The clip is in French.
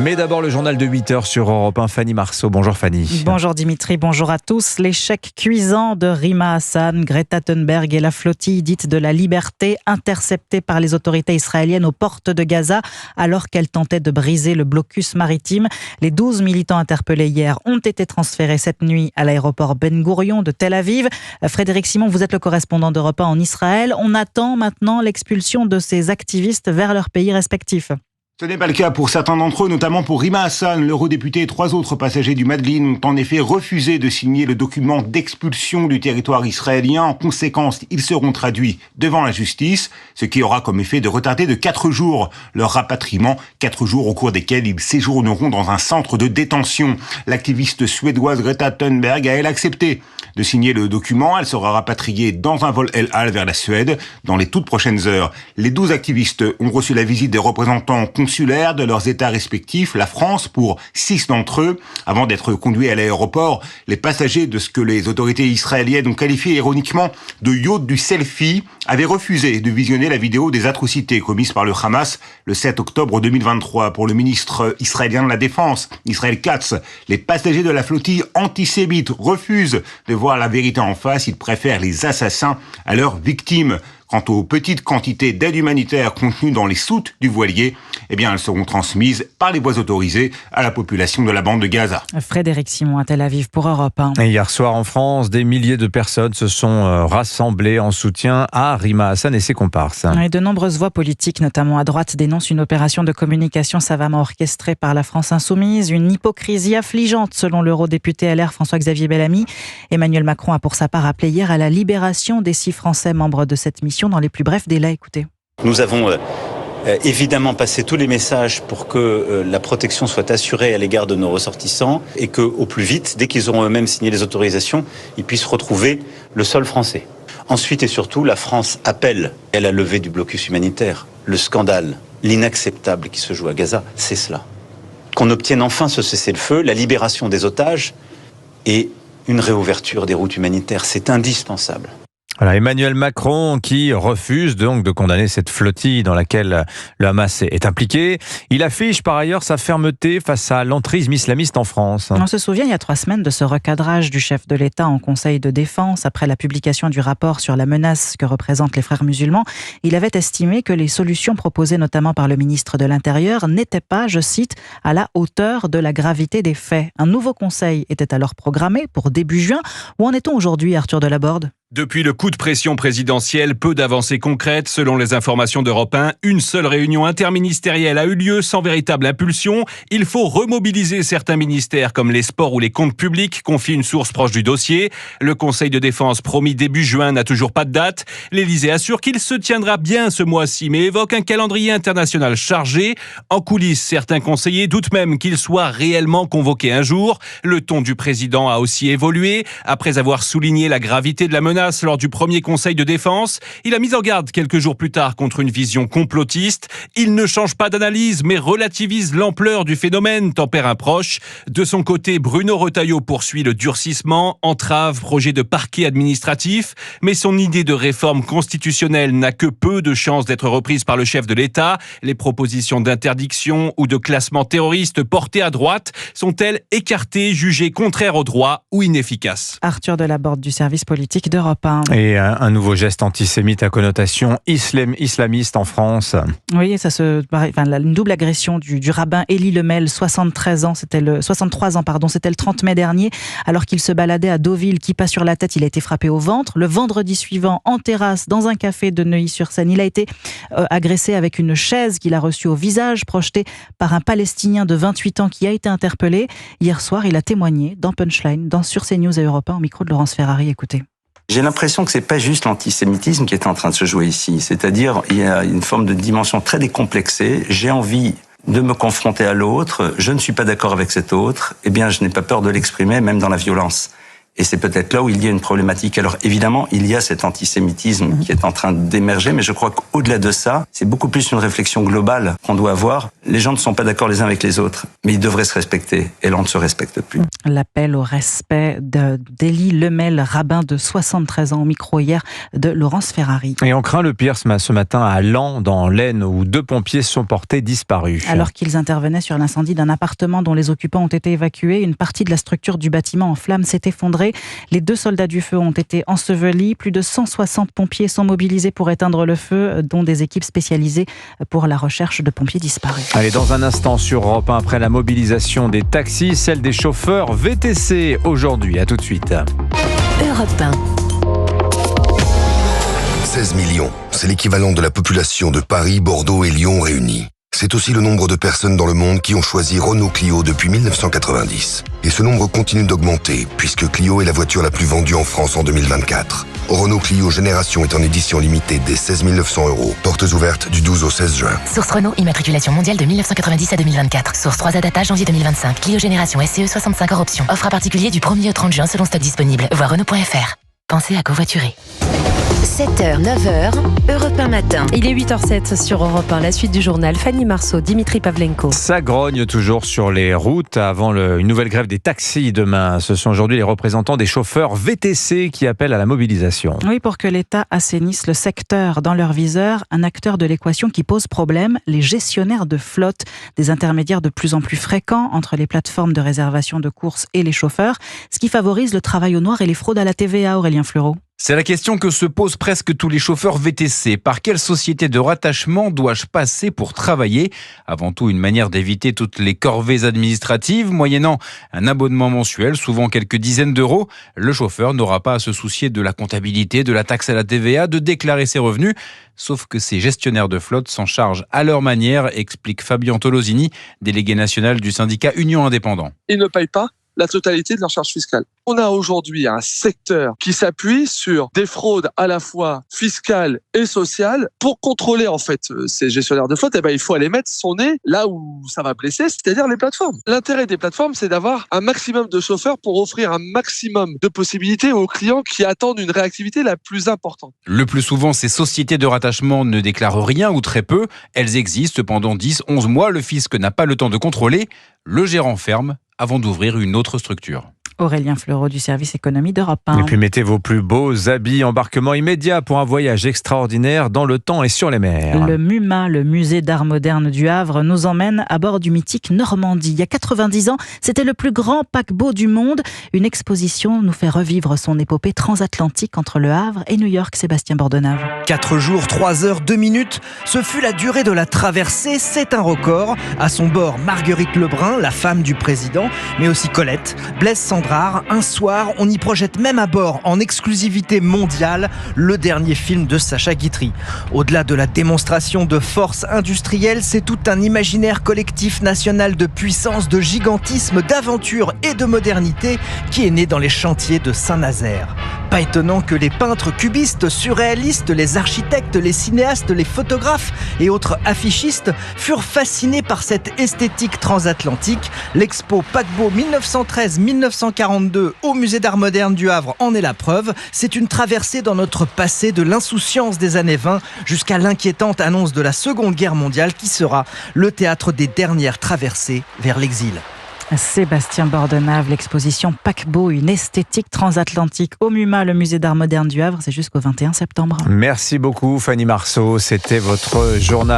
Mais d'abord le journal de 8h sur Europe 1, Fanny Marceau. Bonjour Fanny. Bonjour Dimitri, bonjour à tous. L'échec cuisant de Rima Hassan, Greta Thunberg et la flottille dite de la liberté interceptée par les autorités israéliennes aux portes de Gaza alors qu'elle tentait de briser le blocus maritime. Les 12 militants interpellés hier ont été transférés cette nuit à l'aéroport Ben Gourion de Tel Aviv. Frédéric Simon, vous êtes le correspondant d'Europe 1 en Israël. On attend maintenant l'expulsion de ces activistes vers leurs pays respectifs. Ce n'est pas le cas pour certains d'entre eux, notamment pour Rima Hassan. L'eurodéputé et 3 autres passagers du Madeleine ont en effet refusé de signer le document d'expulsion du territoire israélien. En conséquence, ils seront traduits devant la justice, ce qui aura comme effet de retarder de 4 jours leur rapatriement, 4 jours au cours desquels ils séjourneront dans un centre de détention. L'activiste suédoise Greta Thunberg a, elle, accepté de signer le document. Elle sera rapatriée dans un vol El Al vers la Suède dans les toutes prochaines heures. Les 12 activistes ont reçu la visite des représentants consulaires de leurs États respectifs, la France pour 6 d'entre eux. Avant d'être conduits à l'aéroport, les passagers de ce que les autorités israéliennes ont qualifié ironiquement de yacht du selfie avaient refusé de visionner la vidéo des atrocités commises par le Hamas le 7 octobre 2023. Pour le ministre israélien de la Défense, Israël Katz, les passagers de la flottille antisémite refusent de voir la vérité en face. Ils préfèrent les assassins à leurs victimes. Quant aux petites quantités d'aide humanitaire contenues dans les soutes du voilier, elles seront transmises par les voies autorisées à la population de la bande de Gaza. Frédéric Simon à Tel Aviv pour Europe 1. Et hier soir en France, des milliers de personnes se sont rassemblées en soutien à Rima Hassan et ses comparses. Et de nombreuses voix politiques, notamment à droite, dénoncent une opération de communication savamment orchestrée par la France insoumise, une hypocrisie affligeante selon l'eurodéputé LR François-Xavier Bellamy. Emmanuel Macron a pour sa part appelé hier à la libération des 6 Français membres de cette mission dans les plus brefs délais. Écoutez. Nous avons évidemment passé tous les messages pour que la protection soit assurée à l'égard de nos ressortissants et qu'au plus vite, dès qu'ils auront eux-mêmes signé les autorisations, ils puissent retrouver le sol français. Ensuite et surtout, la France appelle à la levée du blocus humanitaire. Le scandale, l'inacceptable qui se joue à Gaza, c'est cela. Qu'on obtienne enfin ce cessez-le-feu, la libération des otages et une réouverture des routes humanitaires. C'est indispensable. Voilà, Emmanuel Macron qui refuse donc de condamner cette flottille dans laquelle le Hamas est impliqué. Il affiche par ailleurs sa fermeté face à l'entrisme islamiste en France. On se souvient il y a 3 semaines de ce recadrage du chef de l'État en Conseil de défense après la publication du rapport sur la menace que représentent les frères musulmans. Il avait estimé que les solutions proposées notamment par le ministre de l'Intérieur n'étaient pas, je cite, à la hauteur de la gravité des faits. Un nouveau conseil était alors programmé pour début juin. Où en est-on aujourd'hui, Arthur Delaborde ? Depuis le coup de pression présidentiel, peu d'avancées concrètes. Selon les informations d'Europe 1, une seule réunion interministérielle a eu lieu sans véritable impulsion. Il faut remobiliser certains ministères comme les sports ou les comptes publics, confie une source proche du dossier. Le Conseil de défense promis début juin n'a toujours pas de date. L'Élysée assure qu'il se tiendra bien ce mois-ci, mais évoque un calendrier international chargé. En coulisses, certains conseillers doutent même qu'il soit réellement convoqué un jour. Le ton du président a aussi évolué. Après avoir souligné la gravité de la menace lors du premier conseil de défense, il a mis en garde quelques jours plus tard contre une vision complotiste. Il ne change pas d'analyse, mais relativise l'ampleur du phénomène, tempère un proche. De son côté, Bruno Retailleau poursuit le durcissement, entrave, projet de parquet administratif, mais son idée de réforme constitutionnelle n'a que peu de chances d'être reprise par le chef de l'État. Les propositions d'interdiction ou de classement terroriste portées à droite sont-elles écartées, jugées contraires au droit ou inefficaces ? Arthur Delaborde du service politique d'Europe 1. Et un nouveau geste antisémite à connotation islamiste en France. Oui, une double agression du rabbin Élie Lemel, 63 ans, c'était le 30 mai dernier, alors qu'il se baladait à Deauville, kippa sur la tête, il a été frappé au ventre. Le vendredi suivant, en terrasse, dans un café de Neuilly-sur-Seine, il a été agressé avec une chaise qu'il a reçue au visage, projetée par un Palestinien de 28 ans qui a été interpellé. Hier soir, il a témoigné dans Punchline, sur CNews et Europe 1, au micro de Laurence Ferrari. Écoutez. J'ai l'impression que c'est pas juste l'antisémitisme qui est en train de se jouer ici. C'est-à-dire, il y a une forme de dimension très décomplexée. J'ai envie de me confronter à l'autre. Je ne suis pas d'accord avec cet autre. Eh bien, je n'ai pas peur de l'exprimer, même dans la violence. Et c'est peut-être là où il y a une problématique. Alors évidemment, il y a cet antisémitisme qui est en train d'émerger, mais je crois qu'au-delà de ça, c'est beaucoup plus une réflexion globale qu'on doit avoir. Les gens ne sont pas d'accord les uns avec les autres, mais ils devraient se respecter, et là on ne se respecte plus. L'appel au respect d'Élie Lemel, rabbin de 73 ans, au micro hier de Laurence Ferrari. Et on craint le pire ce matin à Laon, dans l'Aisne, où 2 pompiers sont portés disparus. Alors qu'ils intervenaient sur l'incendie d'un appartement dont les occupants ont été évacués, une partie de la structure du bâtiment en flammes s'est effondrée. Les 2 soldats du feu ont été ensevelis. Plus de 160 pompiers sont mobilisés pour éteindre le feu, dont des équipes spécialisées pour la recherche de pompiers disparus. Allez, dans un instant sur Europe 1, après la mobilisation des taxis, celle des chauffeurs VTC aujourd'hui. À tout de suite. Europe 1. 16 millions, c'est l'équivalent de la population de Paris, Bordeaux et Lyon réunis. C'est aussi le nombre de personnes dans le monde qui ont choisi Renault Clio depuis 1990. Et ce nombre continue d'augmenter, puisque Clio est la voiture la plus vendue en France en 2024. Renault Clio Génération est en édition limitée dès 16 900 €. Portes ouvertes du 12 au 16 juin. Source Renault, immatriculation mondiale de 1990 à 2024. Source 3A Data, janvier 2025. Clio Génération SCE 65 hors option. Offre à particulier du 1er au 30 juin selon stock disponible. Voir Renault.fr. Pensez à covoiturer. 7h, 9h, Europe 1 matin. Il est 8h07 sur Europe 1. La suite du journal, Fanny Marceau, Dimitri Pavlenko. Ça grogne toujours sur les routes avant une nouvelle grève des taxis demain. Ce sont aujourd'hui les représentants des chauffeurs VTC qui appellent à la mobilisation. Oui, pour que l'État assainisse le secteur. Dans leur viseur, un acteur de l'équation qui pose problème, les gestionnaires de flotte, des intermédiaires de plus en plus fréquents entre les plateformes de réservation de courses et les chauffeurs, ce qui favorise le travail au noir et les fraudes à la TVA, Aurélien Fleureau. C'est la question que se posent presque tous les chauffeurs VTC. Par quelle société de rattachement dois-je passer pour travailler ? Avant tout, une manière d'éviter toutes les corvées administratives. Moyennant un abonnement mensuel, souvent quelques dizaines d'euros, le chauffeur n'aura pas à se soucier de la comptabilité, de la taxe à la TVA, de déclarer ses revenus. Sauf que ces gestionnaires de flotte s'en chargent à leur manière, explique Fabien Tolosini, délégué national du syndicat Union Indépendant. Ils ne payent pas la totalité de leur charge fiscale. On a aujourd'hui un secteur qui s'appuie sur des fraudes à la fois fiscales et sociales. Pour contrôler en fait ces gestionnaires de flotte, il faut aller mettre son nez là où ça va blesser, c'est-à-dire les plateformes. L'intérêt des plateformes, c'est d'avoir un maximum de chauffeurs pour offrir un maximum de possibilités aux clients qui attendent une réactivité la plus importante. Le plus souvent, ces sociétés de rattachement ne déclarent rien ou très peu. Elles existent pendant 10-11 mois. Le fisc n'a pas le temps de contrôler. Le gérant ferme avant d'ouvrir une autre structure. Aurélien Fleureau du service économie d'Europe 1. Et puis mettez vos plus beaux habits, embarquement immédiat pour un voyage extraordinaire dans le temps et sur les mers. Le MUMA, le musée d'art moderne du Havre, nous emmène à bord du mythique Normandie. Il y a 90 ans, c'était le plus grand paquebot du monde. Une exposition nous fait revivre son épopée transatlantique entre le Havre et New York. Sébastien Bordenave. 4 jours, 3 heures, 2 minutes, ce fut la durée de la traversée, c'est un record. À son bord, Marguerite Lebrun, la femme du président, mais aussi Colette, Blaise Sandrard. Un soir, on y projette même à bord, en exclusivité mondiale, le dernier film de Sacha Guitry. Au-delà de la démonstration de force industrielle, c'est tout un imaginaire collectif national de puissance, de gigantisme, d'aventure et de modernité qui est né dans les chantiers de Saint-Nazaire. Pas étonnant que les peintres cubistes, surréalistes, les architectes, les cinéastes, les photographes et autres affichistes furent fascinés par cette esthétique transatlantique. L'expo Paquebot 1913-1942 au musée d'art moderne du Havre en est la preuve. C'est une traversée dans notre passé de l'insouciance des années 20 jusqu'à l'inquiétante annonce de la Seconde Guerre mondiale qui sera le théâtre des dernières traversées vers l'exil. Sébastien Bordenave, l'exposition Paquebot, une esthétique transatlantique au MUMA, le musée d'art moderne du Havre, c'est jusqu'au 21 septembre. Merci beaucoup Fanny Marceau, c'était votre journal.